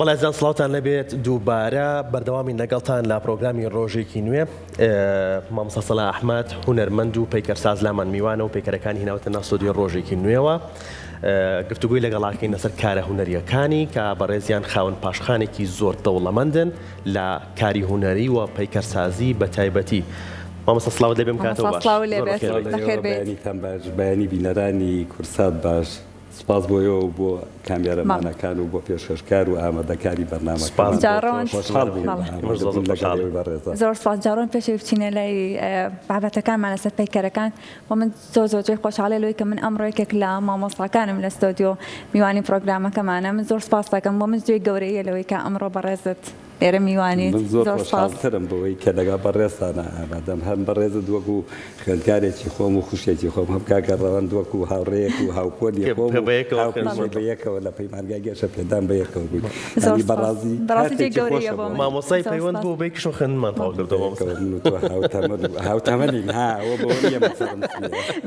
بەڵێزان سڵاوتان لەبێت دووبارە بەردەوامی لەگەڵتان لە پرۆگرامی ڕۆژێکی نوێ مامۆستا سەلاح ئەحمەد هونەرمەند و پەیکەرساز لامان میوانە و پەیکەرەکانی هێناوەتە ناو ستۆدیۆ ڕۆژێکی نوێەوە گفتوگوی لەگەڵاکەین لەسەر کارە هونەریەکانی کە بەڕێزیان خاوەن پاشخانێکی زۆر دەوڵەمەندن لە کاری هونەری و پەیکەرسازی بە تایبەتی. مامۆستا سڵاوت لێ بێم کاتەوە باش بەیانی بینەرانی کورسات باش سپاس بۆ ئێوە و بۆ کامیارەمانەکان و بۆ پێشکەشکار و ئامادەکاری بەرنامەکان زۆر سپاس جارۆن پێشەوەی بچینە لای بابەتەکانمان لەسەر پەیکەرەکان و من زۆر خۆشحاڵی لەوەی کە من ئەمڕۆ یەکێک لە مامۆستاکانم لە ستۆدیۆ میوانی پرۆگرامەکەمانە. من زۆر سپاس دەکەم بۆ من جوێی گەورەیە لەوەی کە ئەمڕۆ بەڕێزت ئێرە میوانیت. زۆر خۆشحاڵترم بەوەی کە لەگەڵ بەڕێزتانە ئامادەم هەم بەڕێزت وەکو خوێندکارێکی خۆم و خوشێکی خۆم هەم کاکە ڕەوەند وەکو هاوڕێیەک و هاوکۆلی خۆم بەیەکەوە لە پەیمانگای گەشە پێدان بەیەکەوە بووین. بەڕاستی گەورەیە بۆ مامۆستای پەیوەند بوو بەی کشۆ خوێندنمان تەواو کردەوە هاوتەمەنین هاوە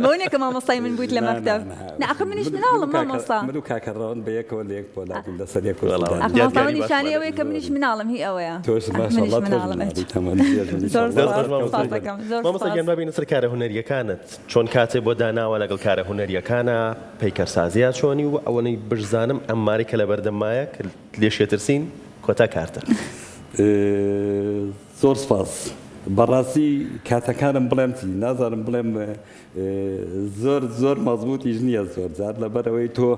بۆنێ کە مامۆستای من بوویت لە مەکتەب ناخ منیش مناڵم مامۆستا من و کاکە ڕەوەند بەیەکەوە لە یەک پۆلابوون لەسەر یەک مامۆستا نیشانەی ئەوەیە کە منیش مناڵم هی ئەوەیە. مامۆستا گیان بابینە سەر کارە هونەریەکانت چۆن کاتێ بۆ داناوە لەگەڵ کارە هونەریەکانە پەیکەرسازیە چۆنی و ئەوەی بژزانم ئەمماری کە لە بەردەمایە لێشێترسین کۆتا کارتە. زۆر سپاس. بەڕاستی کاتەکانم بڵێم چی نازانم بڵێم زۆر مەزبوطیش نییە زۆر جار لەبەرەوەی تۆ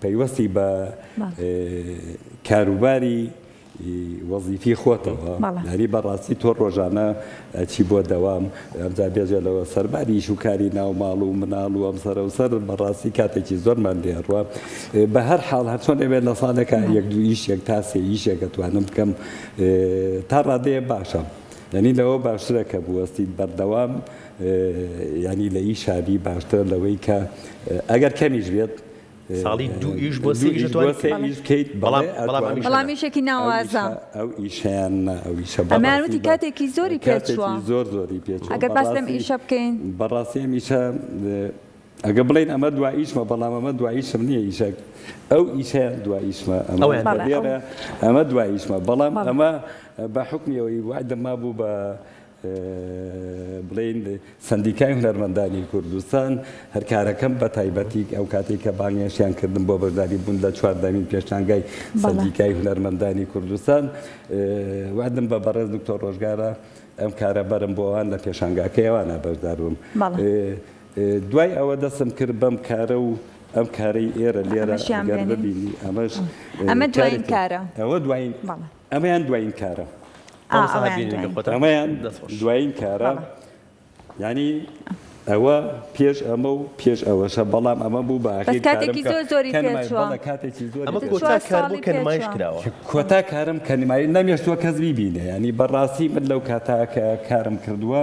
پەیوەستی بە کاروباری وەزیفی خۆتەوە یاری بەڕاستی تۆ ڕۆژانە چی بۆ دەوام ئەمجا بێژێ لەوە سەرباری شوکاری ناو ماڵ و مناڵ و ئەم سەرە و سەر بەڕاستی کاتێکی زۆرمان دێڕوە بە هەر حاڵ هەرچۆن ئەوێت لە ساڵێکە یەک دوو ئیشێک تا سێ ئیشێک دەتوانم بکەم تا ڕادەیە باشە یعنی لەوە باشترە کە بوەستیت بەردەوام ینی لە ئیشاری باشتر لەوەی کە ئەگەر کەمیش بێت ساڵی دوو ئیش بۆ سێکەیت بەڵامیشێکی ناوازە ئەو ئیشیان ئەو ئیشە ئەمانوتی کاتێکی زۆری پێچوە زۆری پێچ ئەگەر باس لەم ئیشە بکەین بەڕاستی ئەم ئیشە ئەگە بڵین ئەمە دوا ئیشمە بەڵام ئەمە دوا ئیشم نییە ئیشەک ئەو ئیشیان دوا ئیشمە ئەمە دوا ئیشمە بەڵام ئەمە بە حکمیەوەی وعدەما بوو بە بڵین سندیکای هونەرمەندانی کوردستان هەر کارەکەم بە تایبەتی ئەو کاتێک کە بانگێشیان کردم بۆ بەرداری بوون لە چواردەمین پێشانگای سندیکای هونەرمەندانی کوردستان وعدم بە بەڕێز دکتۆر ڕۆژگارە ئەم کارە بەرم بۆ ئەوان لە پێشانگاکەیەوانە بەشدار بووم. دوای ئەوە دەستم کرد بەم کارە و ئەم کارەی ئێرە لێرە گەر ببینی ئەمە دوایین کارە ئەوە دوایین ئەمەیان دوایین کارە ئەمەیان دوایین کارە ینی ئەوە پێش ئەمە و پێش ئەوەشە بەڵام ئەمە بوو بە کاتێکی زۆری پێچوە کاتێکی زۆر نمایش کراوە کۆتا کارم کەنیمایی نەمێشتووە کەس بیبینێ ینی بەڕاستی من لەو کاتاکە کارم کردووە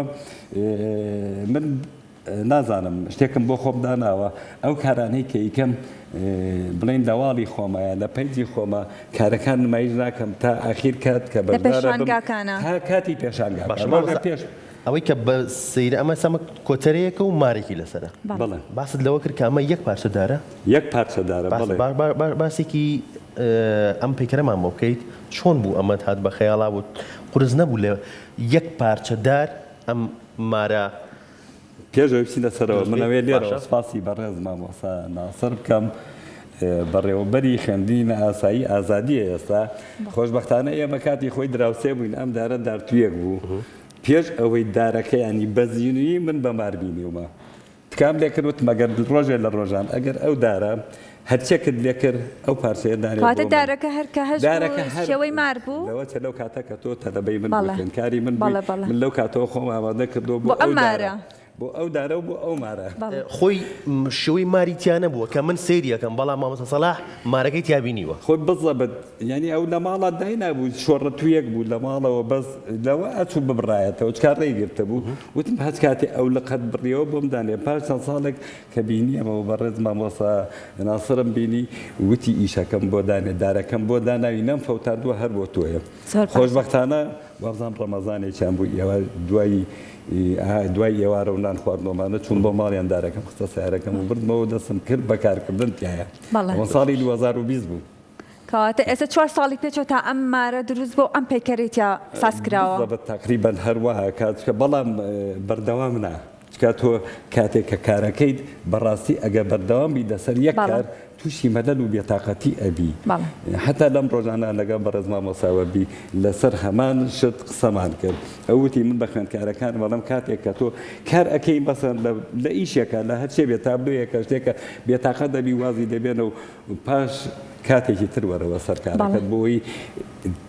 من نازانم شتێکم بۆ خۆم داناوە ئەو کارانەی کە ئیکەم بڵین دەواڵی خۆمایە لە پەیجی خۆمە کارەکان نمایش ناکەم تا ئاخیر کات کە بەشدارە کاتی پێشانگا پێش ئەوەی کە بە سەیرە ئەمە سەمە کۆتەرەیەکە و مارێکی لەسرە بڵێ باست لەوە کرد کە ئەمە یەک پارچەدارە یەک پارچەدارە باسێکی ئەم پەیکەرەمان بۆ بکەیت چۆن بوو ئەمە هات بە خەیاڵا بوو قورس نەبوو لێ یەک پارچەدار ئەم مارە پێشەوەی بچینە سەرەوە منەوێ لێرەوە سپاسی بەڕێز مامۆستا ناسر بکەم بەڕێوەبەری خوێندنی ئاسایی ئازادیە ئێستا خۆشبەختانە ئێمە کاتی خۆی دراوسێ بووین ئەم دارە دارتویەک بوو پێش ئەوەی دارەکەیانی بەزیینوی من بەمار بینیومە تکام لێکردوت مەگەر ڕۆژێ لە ڕۆژان ئەگەر ئەو دارە هەرچێکت لێ کرد ئەو پارچەیە دارەکە هەرکە هەشەوەی مار بوو لەوە لەو کاتەکە تۆ تەلەبەی من خوێندکاری من لەو کاتەوە خۆم ئامادە کردو بۆ ئەم مارە بۆ ئەو دارە و بۆ ئەو مارە خۆی شێوەی ماریتیانە بووە کە من سەیریەکەم بەڵام مامۆستا سەلاح مارەکەی تیابینیوە خۆی بزەبت ینی ئەو لە ماڵات داینابوو شۆڕەتویەک بوو لە ماڵەوە بەس لەوە ئەچوو ببڕایەتەوە چکار ڕێگرتە بوو وتم هەچ کاتێ ئەو لە قەت بڕیەوە بۆم دانێ پاش چەند ساڵێک کە بینی ئەمەوە بەڕێز مامۆستا ناسرم بینی وتی ئیشەکەم بۆ دانێ دارەکەم بۆ داناوی نەم فەوتاردووە هەر بۆ تۆیە خۆشبەختانە وەبزان ڕەمەزانێکیان بوو ئێوە دوای ئێوارە و نان خواردنەوەمانە چوون بۆ ماڵیان دارەکەم خستە سیارەکەم و بردمەوە دەستم کرد بەکارکردن تایە ئەوە ساڵی 2020 بوو کەواتە ئێستا 4 ساڵی پێچەوە تا ئەم مارە دروست بۆ ئەم پەیکەرێتیا ساز کراوە تقریبا هەروەها کاتکە بەڵام بەردەوام نا چکە تۆ کاتێک کە کارەکەیت بەڕاستی ئەگە بەردەوامی لەسەر یەک کار تووشی مەلەل و بێتاقەتی ئەبی حتا لەم ڕۆژانە لەگەڵ بەڕێز مامۆساوەبی لەسەر هەمان شت قسەمان کرد ئەوتی من بە خوێندکارەکان بەڵام کاتێک کە تۆ کار ئەەکەی بەسەر لە ئیشێکە لە هەرچێ بێت تابلویەکە شتێکە بێتاقەت دەبی وازی دەبێنە و پاش کاتێکی تر وەرەوە سەرکارەکەت بۆی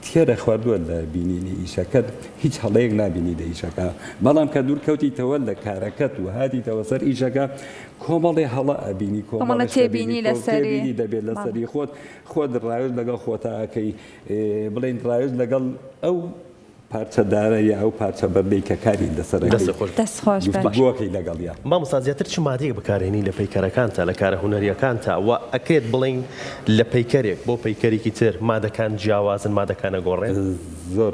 تێرە خواردووە لە بینینی ئیشەکەت هیچ هەڵەیەک نبینی لە ئیشەکە بەڵام کە دوور کەوتیتەوە لە کارەکەت و هاتیتەوە سەر ئیشەکە کۆمەڵێ هەڵە ئەبینی کۆمەڵە تێبینی لەسەری دەبێت لەسەری خۆت ڕایۆژ لەگەڵ خۆتاکەی بڵێن ڕایۆژ لەگەڵ ئەو پارچەدارە یا ئەو پارچە بەردەی کە کاری لەسەرخۆشگوۆکەی لەگەڵیا مامۆستا زیاتر چ مادەیەک بەکارهێنی لە پەیکەرەکانتە لە کارە هونەریەکانتە و ئەکرێت بڵین لە پەیکەرێک بۆ پەیکەرێکی تر مادەکان جیاوازن مادەکانە گۆڕێن زۆر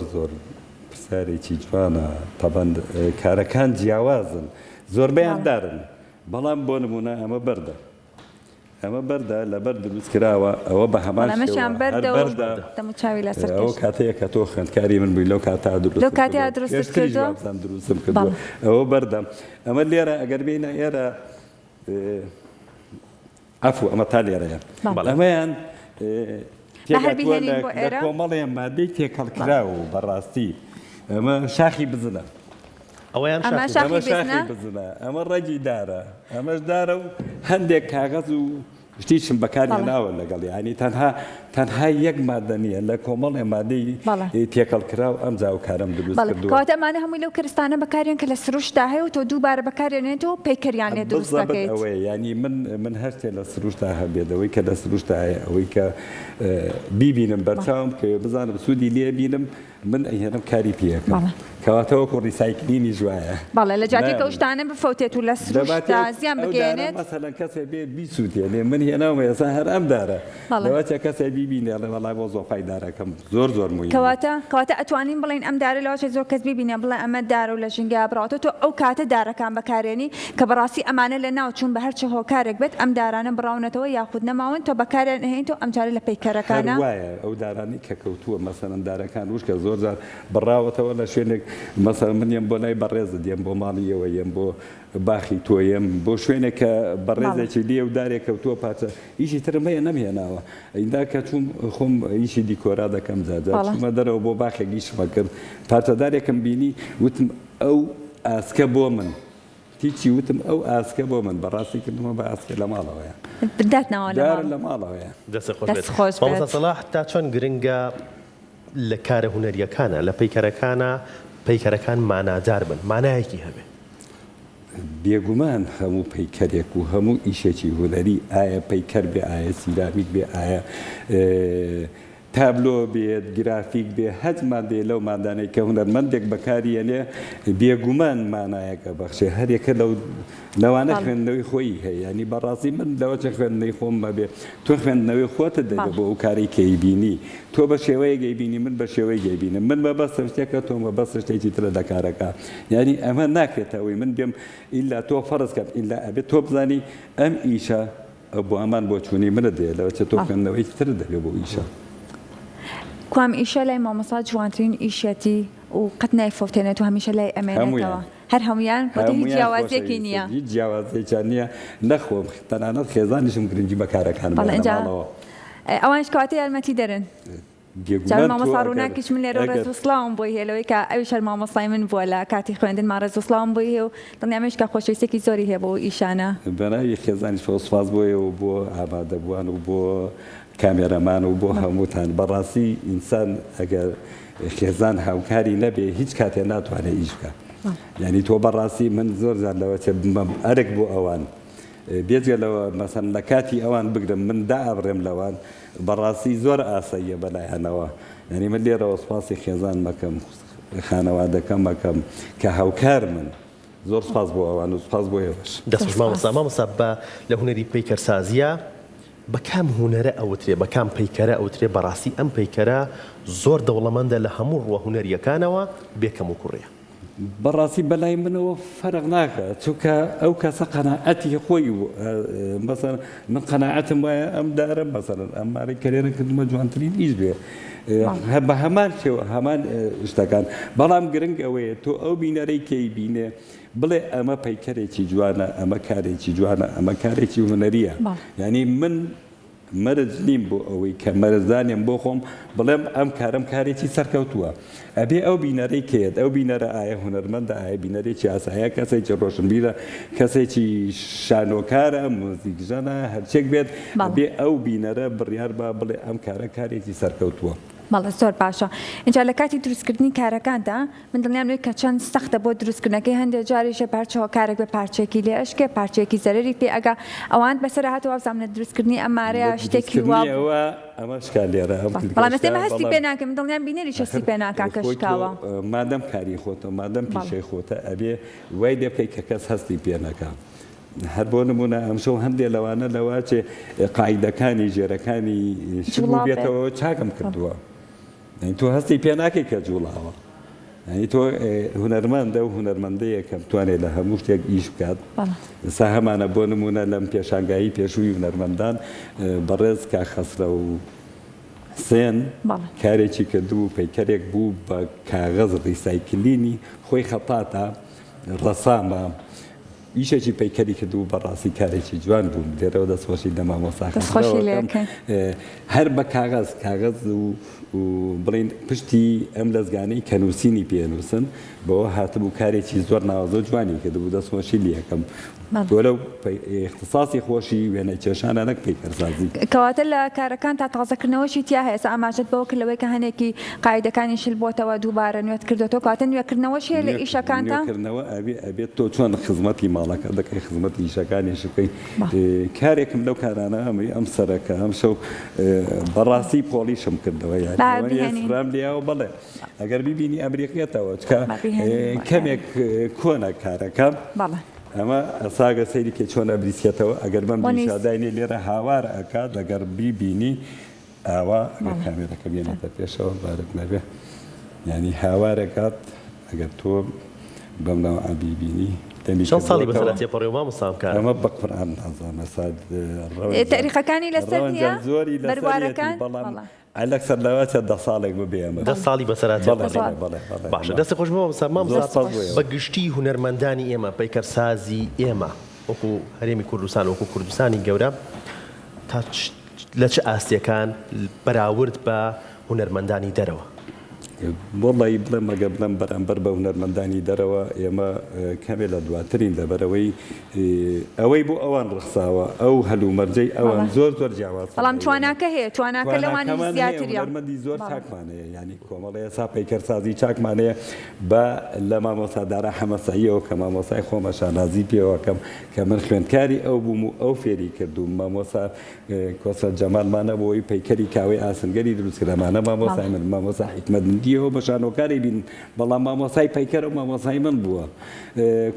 پرسیارێکی جوانە تەبەند کارەکان جیاوازن زۆربەیان دارن بەڵام بۆ نمونە ئەمە بەردە لەبەر دروست کراوە ئەوە بە هەمان ئەو کاتەیە کە تۆ خوێندکاری من بووی لەو کاتا دروستم کردووە ئەوە بەردەم ئەمە لێرە ئەگەر بینە ئێرە ئەفو ئەمە تا لێرەیە ئەمەیان کۆمەڵێ مادەی تێکەڵکراوە و بەڕاستی ئەمە شاخی بزنە ئەمە بزنە ئەمە ڕەگی دارە ئەمەش دارە و هەندێک کاغەز و شتیشم بەکاری ناوە لەگەڵ ینی تەنها یەک مادە نیە لە کۆمەڵێ مادەی تێکەڵکراو ئەم جاو کارم دروست کردووە کاتەمانە هەمووی لەو کردستانە بەکارێن کە لە سروشدا هەیە و تۆ دووبارە بەکارێنێت و پەیکەریان لێ دروست دەکەیت ئەوەیە ینی من هەرتێ لە سروشدا هەبێتەوەی کە لە سروشدا هەیە ئەوەی کە بیبینم بەرچاوم کە بزانم سوودی لێ بینم من ئەهێنم کاری پێەکەم کەواتەوەکو ڕیسایکلینی جوایە بەڵێ لە جاتی کە شتانە بفەوتێت و لە سروشدا زیان بگەێنێت مەسەلەن کەسێ بێت بیسووتێنێ من هێناومە ئێستا هەر ئەم دارە لەوەچە کەسێ بیبینێ لە وەڵای بۆ زۆر فایدارەکەم زۆر مهم کەواتە ئەتوانین بڵین ئەم دارە لەوەچە زۆر کەس ببینێ بڵێ ئەمە دارە و لە ژینگە بڕاتە تۆ ئەو کاتە دارەکان بەکارێنی کە بەڕاستی ئەمانە لە ناو چوون بە هەرچی هۆکارێک بێت ئەم دارانە بڕاونەتەوە یاخود نەماون تۆ بەکارێن هەین تۆ ئەم جارە لە پەیکەرەکانە ئەو دارانی کە کەوتووە مەسەلەن دارەکان وشکە زۆر جار بڕاوەتەوە لە شوێنێک مەسەلەن من یم بۆ لای بەڕێزت یم بۆ ماڵیەوە یم بۆ باخی تۆیم بۆ شوێنێک کە بەڕێزێکی لێ و دارێک کەوتووە پاچە ئیشی ترمەیە نەمهێناوە ئیندا کە چوم خۆم ئیشی دیکۆرا دەکەم جاجار چوومە دەرەوە بۆ باخێکی شمە کرد پارچەدارێکم بینی وتم ئەو ئاسکە بۆ من هیچی وتم ئەو ئاسکە بۆ من بەڕاستی کردمە بە ئاسکە لە ماڵەوەیە لە ماڵەوەیە دەستخۆش مامۆستا سەلاح تا چۆن گرنگە لە کارە هونەریەکانە لە پەیکەرەکان مانادار بن مانایەکی هەبێ بێگومان هەموو پەیکەرێک و هەموو ئیشێکی هونەری ئایا پەیکەر بێ ئایا سیرامیک بێ ئایا تابلۆ بێت گرافیک بێ هەزمان دێ لەو مادانەی کە هونەرمەندێک بەکاریەنێ بێگومان مانایەکە بەخشێ هەرێکە لەوانە خوێندنەوەی خۆی هەیە ینی بەڕاستی من لەوەچە خوێندنەی خۆم بەبێ تۆ خوێندنەوەی خۆتە دەبێت بۆ ئەو کاری کەیبینی تۆ بە شێوەیە گەیبینی من بە شێوەی گەیبینم من بە بەستە شتێکە تۆ بە بەستە شتێکی ترە دەکارەکە ینی ئەمە ناکرێتەوەی من بێم ئیلا تۆ فەرز کەم ئیلا ئەبێت تۆ بزانی ئەم ئیشە بۆ ئەمان بۆ چوونی منە دێ لەوەچە تۆ خوێندنەوەی تر دەبێت بۆ ئیشە کوام ئیشە لای مامۆستا جوانترین ئیشەتی و قەت نایفۆتێنێت و هەمیشە لای ئەمێنێتەوە هەر هەمویان هیچ جیاوازیەکی نییە هیچ جیاوازیێکیان نییە نەخۆم تەنانەت خێزانیشم گرنگی بەکارەکان ئەوانش کەواتە یارمەتی دەرن مامۆستا ڕووناکیش من لێرە ڕێزوسڵاوم بۆی هێلەوەی کە ئەویش هەر مامۆستای من بووە لە کاتی خوێندن ڕێزوسڵاوم بۆی هێ و دڵنیامەش کە خۆشەویستێکی زۆری هەیە بۆ ئیشانە بەناوی خێزانیش سوپاس بۆیەوە بۆ ئامادەبووان و بۆ کامێرەمان و بۆ هەمووتان بەڕاستی ئینسان ئەگەر خێزان هاوکاری نەبێ هیچ کاتێ ناتوانێت ئیش بکە یعنی تۆ بەڕاستی من زۆر جار لەوەچە ئەرێک بۆ ئەوان بێجگە لەوە مەسەن لە کاتی ئەوان بگرم من دائەبڕێم لەوان بەڕاستی زۆر ئاساییە بەلایەنەوە یعنی من لێرەوە سوپاسی خێزان مەکەم خانەوادەکەم مەکەم کە هاوکار من زۆر سپاس بۆ ئەوان و سپاس بۆ ئێوەش دەستخۆش مامۆستا بە لە هونەری پەیکەرسازیە بەکام هونەرە ئەوترێ بەکام پەیکەرە ئەوترێ بەڕاستی ئەم پەیکەرە زۆر دەوڵەمەندە لە هەموو ڕوە هونەریەکانەوە بێکەم و کوڕێ بەڕاستی بەلای منەوە فەرق ناکە چونکە ئەو کەسە قەناعەتی خۆی مەسەڵەن من قەناعەتم وایە ئەم دارە مەسەڵەن ئەمارەی کەرێنە کردمە جوانترین ئیش بێ بە هەمان شێوە هەمان شتەکان بەڵام گرنگ ئەوەیە تۆ ئەو بینەرەی کەی بینێ بڵێ ئەمە پەیکەرێکی جوانە ئەمە کارێکی جوانە ئەمە کارێکی هونەریە یعنی من مەرج نیم بۆ ئەوەی کە مەرزانیم بۆ خۆم بڵێم ئەم کارم کارێکی سەرکەوتووە ئەبێ ئەو بینەرەی کێت ئەو بینەرە ئایا هونەرمەندە ئایا بینەرێکی ئاسایە کەسێکی ڕۆشنبیرە کەسێکی شانۆکارە مۆزیکژەنە هەرچێک بێت بێ ئەو بینەرە بڕیار بە بڵێ ئەم کارە کارێکی سەرکەوتووە. بەڵێ زۆر باشە اینجا لە کاتی دروستکردنی کارەکاندا من دڵنیام لێ کە چەند سەختە بۆ دروستکردنەکەی هەندێک جاریشە پارچەوە کارێک بە پارچێکی لێ ئەشکێ پارچێکی زەرری پێ ئەگا ئەوان بەسەر هاتەوە بزانێت دروستکردنی ئەمارەیە شتێکی واوە ئەمەش کار لێرە بەڵام ئێمە هەستی پێ ناکەم من دڵنیام بینەری هەستی پێ ناکا کە شکاوە مادەم کاری خۆتە مادەم پیشەی خۆتە ئەبێ وای دێ بکەی کە کەس هەستی پێ نەکا هەر بۆ نمونە ئەمشەو هەندێک لەوانە لەواچێ قاعیدەکانی ژێرەکانی شبوو بێتەوە چاکم کردووە تۆ هەستی پێ ناکەی کە جوڵاوە ینی تۆ هونەرمەندە و هونەرمەندەیە کە بتوانێت لە هەموو شتێک ئیش بکات سا هەمانە بۆ نمونە لەم پێشانگایی پێشووی هونەرمەندان بەڕێز کا خەسرە و حسێن کارێکی کردبوو پەیکەرێک بوو بە کاغەز ڕیسایکلینی خۆی خەپاتە ڕەسامە ئیشێکی پەیکەری کردبوو بەڕاستی کارێکی جوان بوو لێرەوە دەستخۆشی دەما مۆساخەکەم هەر بە کاغەز و بڵین پشتی ئەم لەزگانەی کەنووسینی پێنووسن بەوە هاتبوو کارێکی زۆر ناوازۆ جوانی کردبوو دەستخۆشی لەکەم تۆ اختصاصی خۆشی وێنە کێشانە نەک پەیکەرسازی کەواتە لە کارەکان تا تازەکردنەوەشی تیا هەیە ئاماژەت بەوە کردەوەی کە هەنێکی قاعیدەکانی شل بۆتەوە دووبارە نوێت کردێتەوە کاتە نوێکردنەوەش هەیە لە ئیشەکانتە نوێکردنەوە ئەبێت تۆ چۆن خزمەتی ماڵەکە دەکەی خزمەتی ئیشەکانی شکەی کارێکم لەو کارانە ئەمەی ئەم سەرەکە ئەم شەو بەڕاستی پۆلیشم کردەوە یانیسرام لیاوە بڵێ ئەگەر بیبینی ئەمریکێتەوە کەمێک کۆنە کارەکە ئەمە ئەساگە سەیری کە چۆنە بریسێتەوە ئەگەر بەم بیشاداینی لێرە هاوار ئەکات لەگەر بیبینی ئاوا کامێرەکە بێنێتە پێشەوە بارک نەبێ ینی هاوارەکات ئەگەر تۆ بەم ناو ئەبیبینی چەند ساڵی بەسەر تێپەڕێ و مامۆستام کار ئەمە بە قورئان نازانە ساد تاریخەکانی لەسەر نییە بەروارەکان ئەلەکسەر لەواتە 10 ساڵێک ببێ ئەمە 10 ساڵی بەسەرات باشە دەستی خۆش بە گشتی هونەرمەندانی ئێمە پەیکەرسازی ئێمە وەکو هەرێمی کوردستان وەکو کوردستانی گەورە تا لە چه ئاستیەکان بەراورد بە هونەرمەندانی دەرەوە وڵی بڵێم ئەگە بڵێم بەرامبەر بە هونەرمەندانی دەرەوە ئێمە کەمێ لە دواترین لەبەرەوەی ئەوەی بۆ ئەوان ڕخساوە ئەو هەلومەرجەی ئەوان زۆر جیاواز بەڵام تواناکە هەیە تواناکە لەوانی زیاتریە هونەرمەندی زۆر چاکمانەیە ینی کۆمەڵەیە سا پەیکەرسازی چاکمانەیە بە لە مامۆستادارە حەمەساییەوە کە مامۆسای خۆمە شانازی پێوەکەم کە من خوێندکاری ئەو بووم و ئەو فێری کردوم مامۆسا کۆسە جەمالمانە بۆی پەیکەری کاوەی ئاسنگەری دروستکرامانە مامۆسای من مامۆسا حکمەتمندیەوە بە شانۆکاری بین بەڵام مامۆسای پەیکەر و مامۆسای من بووە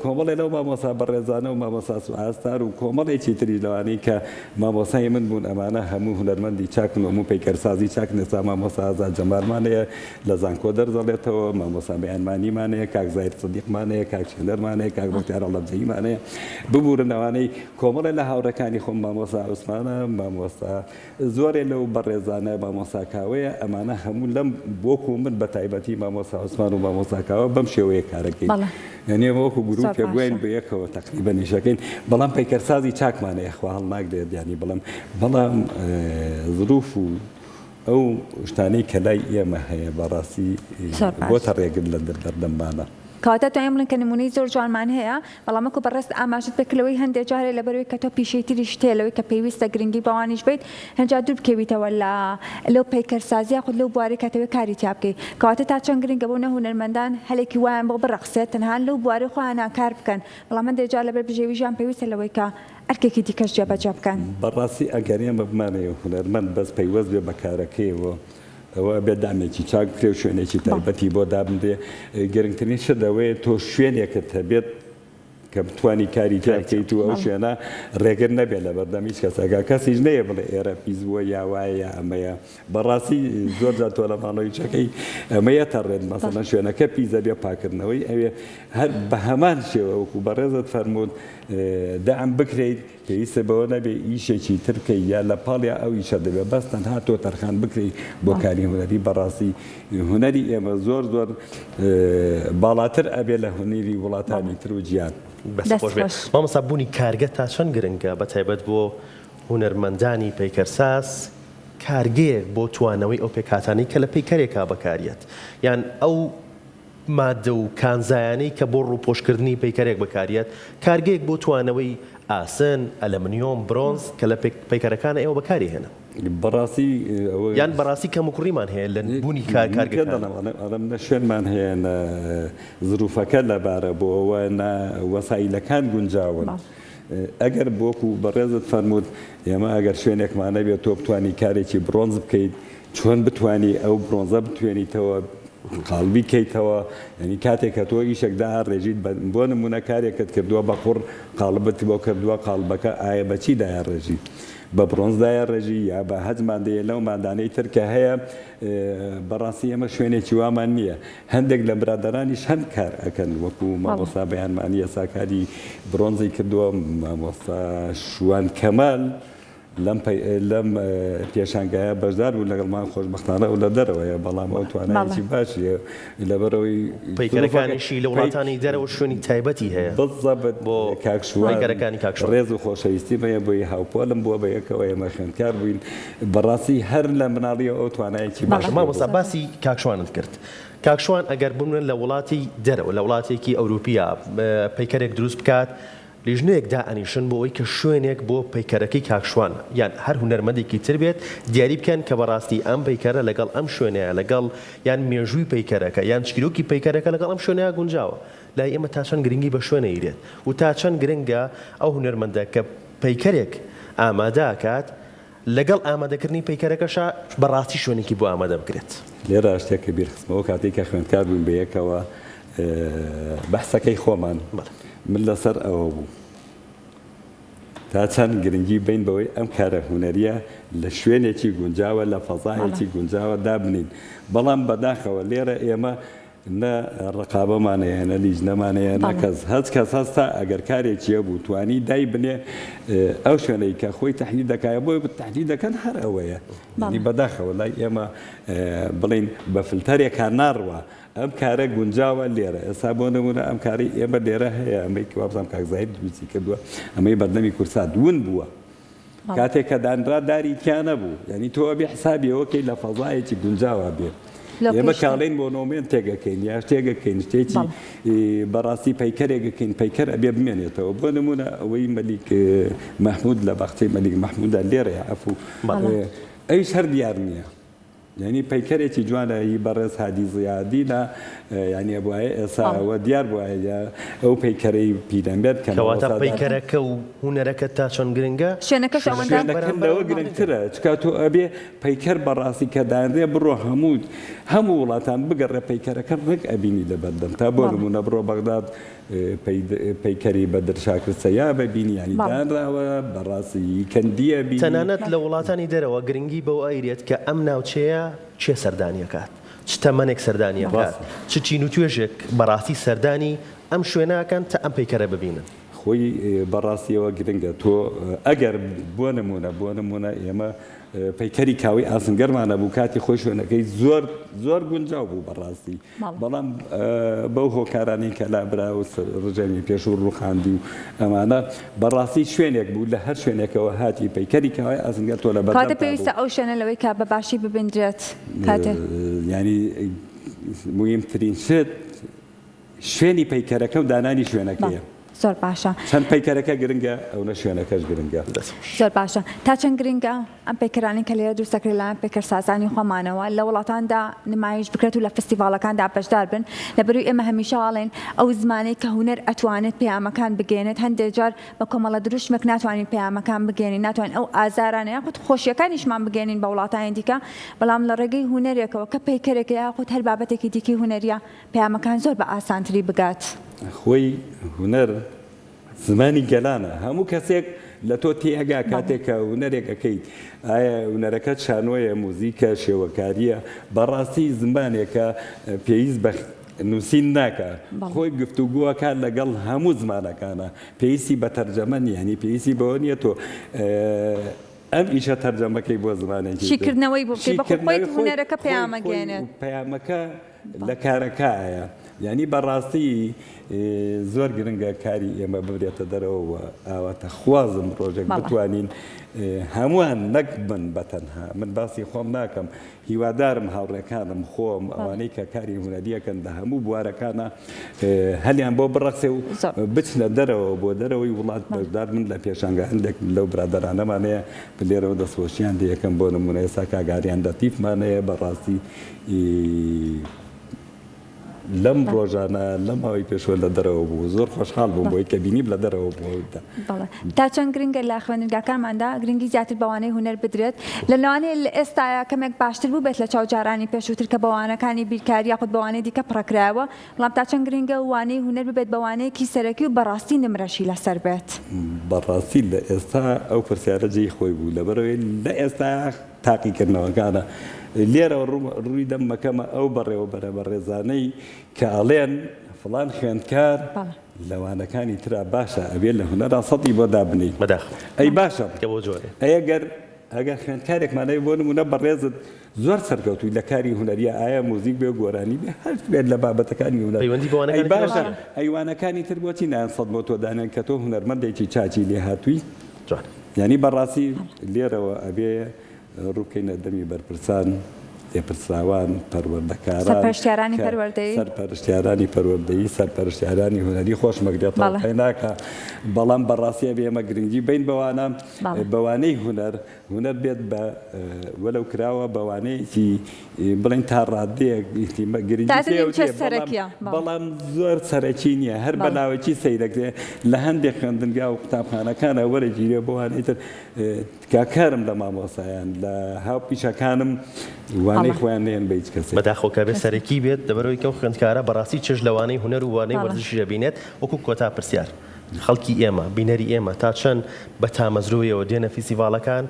کۆمەڵێ لەو مامۆسا بەڕێزانە و مامۆسا سوئاستار و کۆمەڵێکی تری لەوانەی کە مامۆسای من بوون ئەمانە هەموو هونەرمەندی چاکن و هەموو پەیکەرسازی چاکن ئێستا مامۆسا ئازاد جەمالمانەیە لە زانکۆ دەرزەڵێتەوە مامۆسا بەیانمانیمانەیە کاک زاهیر سەدیقمانەیە کاک شێندەرمانەیە کاک بەختیار ئەڵەبجەیمانەیە ببوورن ئەوانەی کۆمەڵێ لە هاوڕەکانی خۆم مامۆسا عوسمانە مامۆستا زۆرێ لەو بەڕێزانە مامۆسا کاوەیە ئەمانە هەموو لەم بۆکو من بە تایبەتی مامۆسا عوسمان و مامۆسا کاوە بەم شێوەیە کارەکەی یعنی وەکو گروپ پێگوێن بەیەکەوە تقریبا نیشەکەین بەڵام پەیکەرسازی چاکمانەیە خوا هەڵ ناگرێت ینی بەڵام ظروف و ئەو شتانەی کە لای ئێمە هەیە بەڕاستی بۆتە ڕێگر لە دەردەمانە کەواتە تو ئەمڵن کە نمونەی زۆر جوانمان هەیە بەڵام وەکو بەڕێست ئاماژت بکلەوەی هەندێک جارێ لەبەرەوەی کە تۆ پیشەیتری شتێلەوەی کە پێویستە گرنگی بەوانیش بیت هەنجا دوور بکەویتەوە لەو پەیکەرسازیە خود لەو بوارەی کاتەوەی کاری تیا بکەیت کەواتە تا چەند گرنگە بۆ هونەرمەندان هەلێکی وایان بۆ بڕەخسێت تەنها لەو بوارەی خۆیان کار بکەن بەڵام هەندێک جار لەبەر بژێویژیان پێویستە لەوەی کە ئەرکێکی دیکەش جێبەجێ بکەن بەڕاستی ئەگەریان بمانەیە هونەرمەند بەس پەیوەست بێ بە کارەکەیەوە ئەوە بێت دامێکی چاک کرێ و شوێنێکی تایبەتی بۆ دابدێ گرنگترین شت ئەوەیە تۆ شوێنێکت هەبێت کە بتوانی کاری تیا بکەیت و ئەو شوێنە ڕێگر نەبێت لە بەردەمیش کەسەکە کەسیش نەیە بڵێ ئێرە پیس بووە یا وایە ئەمەیە بەڕاستی زۆر جار تۆ لە ماڵەوەیچەکەی ئەمەیە تەڕێت مەسەڵەن شوێنەکە پیزە بێ پاکردنەوەی ئەوێ هەر بە هەمان شێوە وەکو بەڕێزت فەرموود دەعم بکرێت پێویستە بەوە نەبێ ئیشێکی ترکەی یا لە پاڵیا ئەو ئیشە دەبێت بەس تەنها تۆ تەرخان بکرێت بۆ کاری هونەری بەڕاستی هونەری ئێمە زۆر زۆر باڵاتر ئەبێ لە هونەری وڵاتانی تر و گیان مامۆستا بوونی کارگە تا چەند گرنگە بە تایبەت بۆ هونەرمەندانی پەیکەرساز کارگەیەک بۆ توانەوەی ئەو پێکهاتانەی کە لە پەیکەرێکا بەکاریەت یان ئەو مادە و کانزایانەی کە بۆ ڕووپۆشکردنی پەیکەرێک بەکاریەت کارگەیەک بۆ توانەوەی ئاسن ئەلەمنیۆم برۆنز کە لە پەیکەرەکانە ئێوە بەکاری هێنا بەڕاستی یان بەڕاستی کەم و کوڕیمان هەیە لە بوونی کارگەکان لە شوێنمان هەیە زروفەکە لەبارە بۆ ئەوە وەسایلەکان گونجاون ئەگەر بۆکو بەڕێزت فەرموود ئێمە ئەگەر شوێنێکمانە بێت تۆ بتوانی کارێکی برۆنز بکەیت چۆن بتانی ئەو برۆنزە بتوێنیتەوە قاڵبی کەیتەوە ینی کاتێک کە تۆ ئیشێکدا ڕێژیت بۆ نمونە کارێکت کردووە بە قوڕ قاڵبەتی بۆ کردووە قاڵبەکە ئایا بەچی دایە ڕێژی بە برۆنزدایە ڕێژی یا بە هەج مادەیە لەو مادانەی ترکە هەیە بەڕاستی ئەمە شوێنێکی وامان نییە هەندێک لە برادرانیش هەند کار ئەکەن وەکو مامۆستا بەیانمانی ئێساکاری برۆنزی کردووە مامۆستا شوان کەمال لەم پێشانگایە بەشدار بوو لەگەڵمان خۆشبەختانە و لە دەرەوەیە بەڵام ئەو توانایکی باشیە لەبەرەوەی پەیکەرەکانیشی لە وڵاتانی دەرەوە شوێنی تایبەتی هەیە بەڵزەبەت بۆ کاکشوانەکانی ڕێز و خۆشەویستی بەیە بۆی هاوپۆلم بووە بە یەکەوە ئێمە خوێندکار بووین بەڕاستی هەر لە مناڵیە ئەو توانایکی باش مامۆستا باسی کاکشوانت کرد کاکشوان ئەگەر بمرن لە وڵاتی دەرەوە لە وڵاتێکی ئەوروپیا پەیکەرێک دروست بکات لیژنەیەکدا ئەنیشن بۆ ئەوەی کە شوێنێک بۆ پەیکەرەکەی کاکشوان یان هەر هونەرمەندێکی تر بێت دیاری بکەن کە بەڕاستی ئەم پەیکەرە لەگەڵ ئەم شوێنەیە لەگەڵ یان مێژووی پەیکەرەکە یان چیرۆکی پەیکەرەکە لەگەڵ ئەم شوێنەیە گونجاوە لای ئێمە تا چەند گرنگی بە شوێنە ئیرێت و تا چەند گرنگە ئەو هونەرمەندە کە پەیکەرێک ئامادەکات لەگەڵ ئامادەکردنی پەیکەرەکەشە بەڕاستی شوێنێکی بۆ ئامادە بکرێت لێرە شتێکە بیرخستمەوە کاتێک کە خوێندکار بووین بە یەکەوە بەحسەکەی خۆمان من لەسەر ئەوە بوو تا چەند گرنگی بین بەوەی ئەم کارە هونەریە لە شوێنێکی گونجاوە لە فەزایەکی گونجاوە دابنین بەڵام بەداخەوە لێرە ئێمە نە ڕقابەمانەیە نە لیژنەمانەیە نەکەس هەچ کەس هەستا ئەگەر کارێکیە بوو توانی دای بنێ ئەو شوێنەی کە خۆی تەحلیل دەکایە بۆی تەحلیل دەکەن هەر ئەوەیە ینی بەداخەوە لای ئێمە بڵین بە فلتەرێکان ناڕوە ئەم کارە گونجاوە لێرە ئێستا بۆ نمونە ئەم کاری ئێمە لێرە هەیە ئەمەی وابزانام کاکزاهید دووسی کردووە ئەمەی بەردەمی کورسا دوون بووە کاتێک کە دانرا داری تیانە بوو یعنی تۆ بێ حسابیەوەکەی لە فەزایەکی گونجاوە بێت ئێمە کاڵین بۆنۆمێن تێگەکەین یا شتێگەکەین شتێکی بەڕاستی پەیکەرێکەکەین پەیکەر ئەبێ بمێنێتەوە بۆ نمونە ئەوەی مەلیک مەحموود لە بەختەی مەلیک مەحموودە لێرەیە ئەفو ئەویش هەر دیار نییە یعنی پەیکەرێکی جوانە هی بەڕێز هادی زیادینا یعنی بواە ئێساوە دیار بواە ئەو پەیکەرەی پیرەمبەر کەواتە پەیکەرەکە و هوونەرەکە تا چۆن گرنگە شوێنەکەندەوە گرنگترە چکاتۆ ئەبێ پەیکەر بەڕاستی کە دانرێ بڕۆ هەموو وڵاتان بگەڕێ پەیکەرەکە ڕێک ئەبینی لە بەردەم تا بۆ نمونە بڕۆ بەغداد پەیکەری بەدر شاکرسەیا ببینی ینی دانراوە بەڕاستی کەندیە بی تەنانەت لە وڵاتانی دەرەوە گرنگی بەو ئەیرێت کە ئەم ناوچەیە چێ سەردانیەکات چ تەمەنێک سەردانیەکات چ چین و توێژێک بەڕاستی سەردانی ئەم شوێنەکەن تا ئەم پەیکەرە ببینن خۆی بەڕاستیەوە گرنگە تۆ ئەگەر بۆ نمونە ئێمە پەیکەری کاوی ئاسنگەرمانە بوو کاتی خۆی شوێنەکەی زۆر گونجاو بوو بەڕاستی بەڵام بەو هۆکارانی کە لابرا و ڕژێمی پێش و ڕوخاندی و ئەمانە بەڕاستی شوێنێک بوو لە هەر شوێنێکەوە هاتی پەیکەری کاوی ئاسنگەر تۆ لە بەردەم کاتە پێویستە ئەو شوێنە لەوەی کا بەباشی ببیندرێت کاتێ ینی مهمترین شت شوێنی پەیکەرەکە و دانانی شوێنەکەیە زۆر باشە چەند پەیکەرەکە گرنگە ئەو نە شوێنەکەش گرنگە زۆر باشە تا چەند گرنگە ئەم پەیکەرانی کە لێرە دروستەکرێت لەلایەن پەیکەرسازانی خۆمانەوە لە وڵاتاندا نمایش بکرێت و لە فستیڤالەکاندا بەشدار بن لەبەروی ئێمە هەمیشە ئاڵێن ئەو زمانەی کە هونەر ئەتوانێت پەیامەکان بگێنێت هەندێک جار بە کۆمەڵە دروشمێک ناتوانین پەیامەکان بگێنین ناتوانین ئەو ئازارانە یاخود خۆشیەکانیشمان بگێنین بە وڵاتانی دیکە بەڵام لە ڕێگەی هونەرێکەوە کە پەیکەرێکە یاخود هەر بابەتێکی دیکەی هونەریە پەیامەکان زۆر بە ئاسانتری بگات خۆی هونەر زمانی گەلانە هەموو کەسێک لە تۆ تێگا کاتێکە هونەرێکەکەیت ئایا هونەرەکەت شانۆیە موزیکە شێوەکاریە بەڕاستی زمانێکە پێویست بە نووسین ناکە خۆی گفتوگووەکە لەگەڵ هەموو زمانەکانە پێویستی بە تەرجەمە نیە هەنی پێویستی بەوە نیە تۆ ئەم ئیشە تەرجەمەکەی بۆ زمانێکی شیکردنەوەی بۆ بەخۆی هونەرەکە پەیامەگەێنێت پەیامەکە لە کارەکایە یعنی بەڕاستی زۆر گرنگە کاری ئێمە ببرێتە دەرەوە ئاواتە خوازم ڕۆژێک بتوانین هەمووان نەک بن بەتەنها من باسی خۆم ناکەم هیوادارم هاوڕێکانم خۆم ئەوانەی کە کاری هونەریەکەن لە هەموو بوارەکانە هەلیان بۆ بڕەخسێ و بچنە دەرەوە بۆ دەرەوەی وڵات بەشدار من لە پێشانگە هەندێک لەو برادەرانەمانەیە لێرەوە دەستخۆشییان دەیەکەم بۆ نمونە ئێستا کاگاریان دەتیفمانەیە بەڕاستی لەم ڕۆژانە لەم ماوەی پێشوە لە دەرەوە بوو زۆر خۆشحاڵ بووم بۆی کە بینیم لە دەرەوە بوودا تا چەند گرنگە لە خوێندنگاکانماندا گرنگی زیاتر بەوانەی هونەر بدرێت لە لەوانەیە ئێستا کەمێک باشتر بوو بێت لە چاوجارانی پێشووتر کە بەوانەکانی بیرکاری یاخود بەوانەی دیکە پڕەکرایەوە بەڵام تا چەند گرنگە وانەی هونەر ببێت بەوانەیەکی سەرەکی و بەڕاستی نمرەشی لەسەر بێت بەڕاستی لە ئێستا ئەو پرسیارە جێی خۆی بوو لەبەرەوەی لە ئێستا تاقیکردنەوەکانە لێرەوە ڕووی دەمەکەمە ئەو بەڕێوە بەرە بە ڕێزانەی کە ئەڵێن فڵان خوێندکار لەوانەکانی ترا باشە ئەبێ لە هونەرا سەدی بۆ دابنی ئەی باشە ئەگەر خوێندکارێکمانەیە بۆ نمونە بەڕێزت زۆر سەرکەوتووی لە کاری هونەریە ئایا موزیک بێ گۆرانی بێ هەر بێت لە بابەتەکانی هونەر ئەی باشە ئەیوانەکانی تر بۆچی نایان سەد بۆ تۆ دانێن کە تۆ هونەرمەندێکی چاچی لێ هاتووی یعنی بەڕاستی لێرەوە ئەبێ ڕووکەینە دەمی بەرپرسان تێپرسراوان پەروەردەکاران سەرپەرشتیارانی پەروەردەیی سەرپەرشتیارانی هونەری خۆشمەگرێتەوە پێی ناکە بەڵام بەڕاستی ئەبێ ئێمە گرنگی بین بەوانە بەوانەی هونەر بێت بە وەلەو کراوە بەوانەیەکی بڵین تا ڕادەیەک گرنگی بەڵام زۆر سەرەکی نییە هەر بەناوەکی سەیرەکرێ لە هەندێک خوێندنگا و قوتابخانەکانە وەرەگیرێ بۆوانەی تر کاکارم لە مامۆسایان لە هاوپیشەکانم وانەی خۆیان نێن بە هیچ کەسێک بەداخۆکە بێ سەرەکی بێت دەبەرەوەی کە خوێندکارە بەڕاستی چش لەوانەی هونەر و وانەی وەرزشی دەبینێت وەکو کۆتا پرسیار خەڵکی ئێمە بینەری ئێمە تا چەند بە تامەزرویەوە دێنە فیسیڤالەکان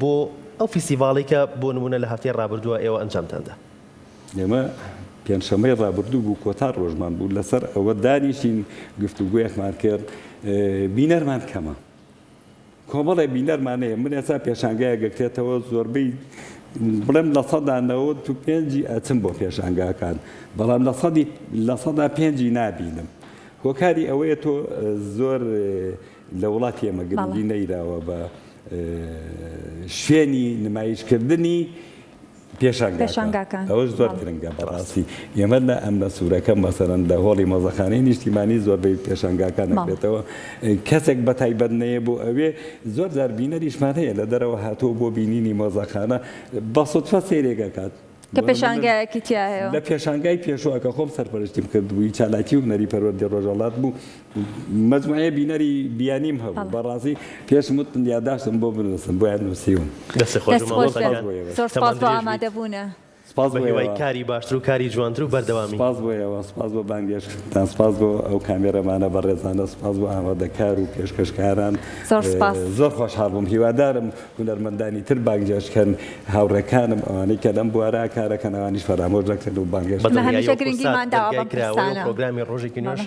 بۆ ئەو فیسیڤاڵی کە بۆ نمونە لە هەفتەی ڕابردووە ئێوە ئەنجامتاندا ئێمە پێنجشەمەی ڕابردوو بوو کۆتا ڕۆژمان بوو لەسەر ئەوە دانیشین گفتوگویەکمان کرد بینەرمان کەمە کۆمەڵی بینەرمانەیە من ئێستا پێشانگایە گەکرێتەوە زۆربەی بڵێم لە سەدانەوە تو پێنجی ئەچم بۆ پێشانگاکان بەڵام لە سەدا پێنجی نابینم هۆکاری ئەوەیە تۆ زۆر لە وڵاتی ئێمە گرنگی نەیراوە بە شوێنی نمایشکردنی پێشانگاکان ئەوەش زۆر گرنگە بەڕاستی ئێمە لە ئەم لە سوورەکە مەسەرەن لە هۆڵی مۆزەخانەی نیشتیمانی زۆربەی پێشانگاکان نەکرێتەوە کەسێک بە تایبەتنەیە بۆ ئەوێ زۆر جار بینەریشمان هەیە لە دەرەوە هاتووە بۆ بینینی مۆزەخانە بە سوتفە سەیرێکەکات کە پێشانگایەکی تایە لە پێشانگای پێشووەکە خۆم سەرپەرشتیم کردبووی چالاکی و هونەری پەروەردەی ڕۆژهەڵات بوو مەجموعەیە بینەری بیانیم هەبوو بەڕاستی پێشموتم یادداشتم بۆ بنووسم بۆیان نووسیون زۆر سپاس بۆ ئامادەبوونە سپاس بۆ کاری باشتر و کاری جوانتر و بەردەوامی سپاس بۆیەوە سپاس بۆ بانگێشتان سپاس بۆ ئەو کامێرەمانە بەڕێزانە سپاس بۆ ئامادەکار و پێشکەشکاران زۆر خۆشحاڵ بووم هیوادارم هونەرمەندانی تر بانگێشکەن هاوڕێکانم ئەوانەی کە لەم بوارە کارەکەن ئەوانیش فەرامۆژ نەکرێن و بانگێشت پرۆگرامی ڕۆژێکی نوێش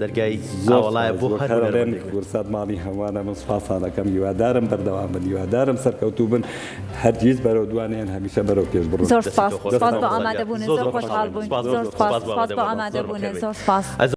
دەرگای وڵایە بۆ هەرێن گورسات ماڵی هەوانە من سوپاسانەکەم هیوادارم بەردەوام بن هیوادارم سەرکەوتوو بن هەرگیز بەرەو دوانیان هەمیشە بەرەو پێش بڕۆن زۆر سپاس بۆ ئامادەبوون زۆر خۆشحاڵ بووین زۆر سپاس بۆ ئامادەبوون زۆر سپاس